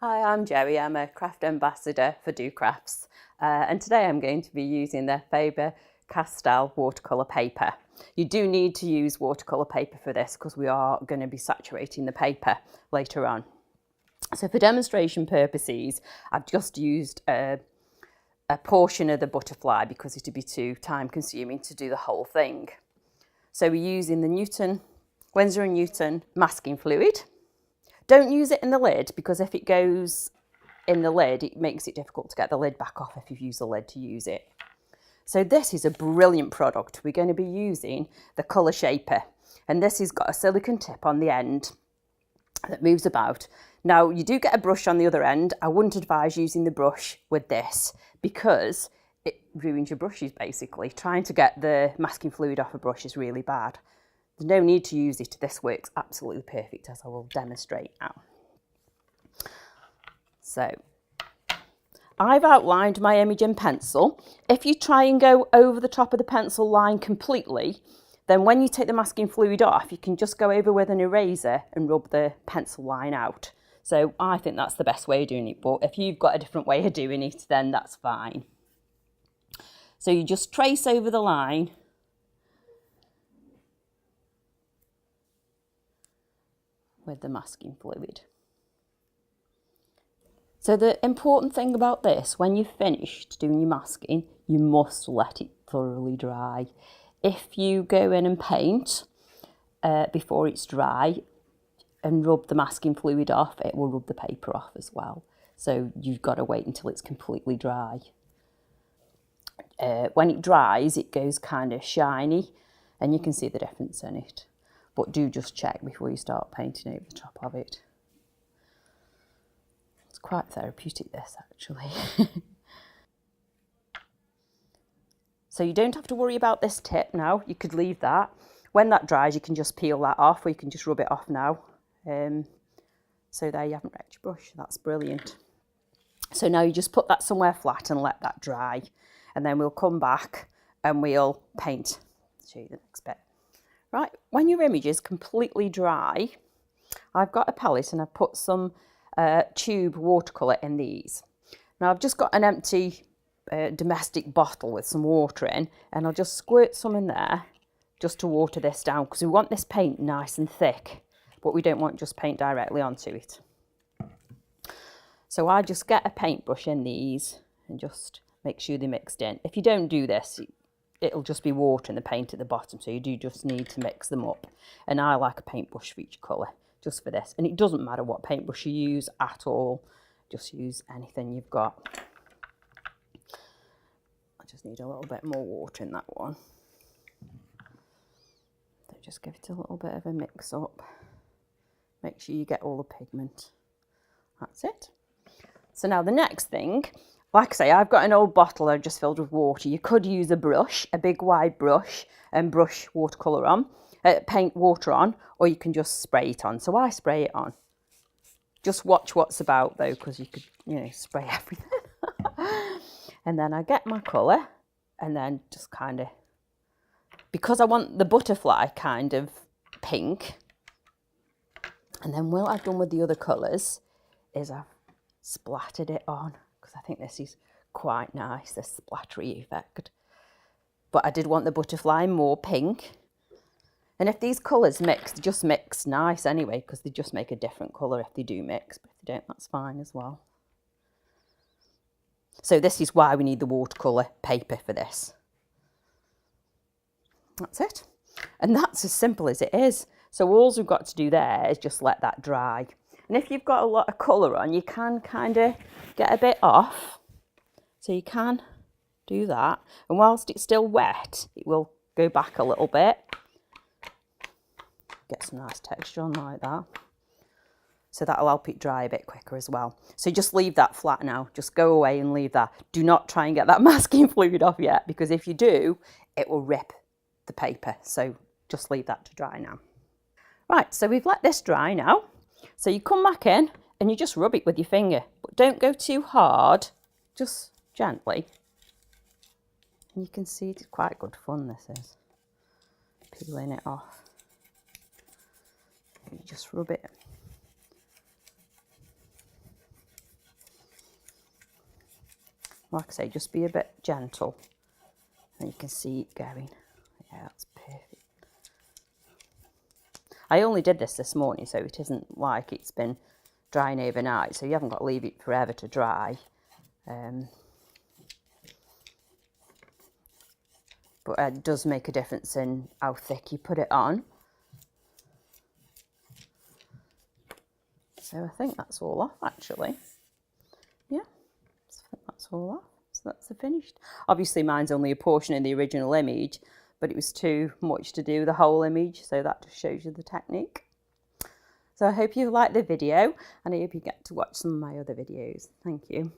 Hi, I'm Joey. I'm a craft ambassador for docrafts, and today I'm going to be using the Faber-Castell watercolour paper. You do need to use watercolour paper for this because we are going to be saturating the paper later on. So for demonstration purposes, I've just used a portion of the butterfly because it would be too time consuming to do the whole thing. So we're using the Winsor & Newton masking fluid. Don't use it in the lid because if it goes in the lid, it makes it difficult to get the lid back off if you've used the lid to use it. So this is a brilliant product. We're going to be using the Colour Shaper, and this has got a silicone tip on the end that moves about. Now, you do get a brush on the other end. I wouldn't advise using the brush with this because it ruins your brushes, basically. Trying to get the masking fluid off a brush is really bad. There's no need to use it. This works absolutely perfect, as I will demonstrate now. So, I've outlined my image in pencil. If you try and go over the top of the pencil line completely, then when you take the masking fluid off, you can just go over with an eraser and rub the pencil line out. So I think that's the best way of doing it, but if you've got a different way of doing it, then that's fine. So you just trace over the line with the masking fluid. So the important thing about this, when you've finished doing your masking, you must let it thoroughly dry. If you go in and paint before it's dry and rub the masking fluid off, it will rub the paper off as well. So you've got to wait until it's completely dry. When it dries, it goes kind of shiny and you can see the difference in it. But do just check before you start painting over the top of it. It's quite therapeutic, this, actually. So you don't have to worry about this tip now. You could leave that. When that dries, you can just peel that off, or you can just rub it off now. So there you haven't wrecked your brush. That's brilliant. So now you just put that somewhere flat and let that dry. And then we'll come back and we'll paint. I'll show you the next bit. Right, when your image is completely dry, I've got a palette and I've put some tube watercolour in these. Now I've just got an empty domestic bottle with some water in, and I'll just squirt some in there just to water this down because we want this paint nice and thick, but we don't want just paint directly onto it. So I just get a paintbrush in these and just make sure they're mixed in. If you don't do this, it'll just be water and the paint at the bottom, so you do just need to mix them up. And I like a paintbrush for each colour, just for this. And it doesn't matter what paintbrush you use at all, just use anything you've got. I just need a little bit more water in that one. So just give it a little bit of a mix up. Make sure you get all the pigment. That's it. So now the next thing, like I say, I've got an old bottle I've just filled with water. You could use a brush, a big wide brush, and brush watercolour on, paint water on, or you can just spray it on. So I spray it on. Just watch what's about though, because you could, spray everything. And then I get my colour, and then just kind of, because I want the butterfly kind of pink, and then what I've done with the other colours is I've splattered it on. I think this is quite nice, this splattery effect. But I did want the butterfly more pink. And if these colours mix, they just mix nice anyway, because they just make a different colour if they do mix. But if they don't, that's fine as well. So this is why we need the watercolour paper for this. That's it. And that's as simple as it is. So all we've got to do there is just let that dry. And if you've got a lot of colour on, you can kind of get a bit off. So you can do that. And whilst it's still wet, it will go back a little bit. Get some nice texture on like that. So that'll help it dry a bit quicker as well. So just leave that flat now. Just go away and leave that. Do not try and get that masking fluid off yet, because if you do, it will rip the paper. So just leave that to dry now. Right, so we've let this dry now. So you come back in and you just rub it with your finger, but don't go too hard, just gently. And you can see it's quite good fun, this is, peeling it off. You just rub it Like I say, just be a bit gentle and you can see it going. Yeah, that's perfect. I only did this morning, so it isn't like it's been drying overnight, so you haven't got to leave it forever to dry. But it does make a difference in how thick you put it on. So I think that's all off, actually. Yeah, I think that's all off. So that's the finished. Obviously mine's only a portion of the original image, but it was too much to do the whole image, so that just shows you the technique. So I hope you liked the video, and I hope you get to watch some of my other videos. Thank you.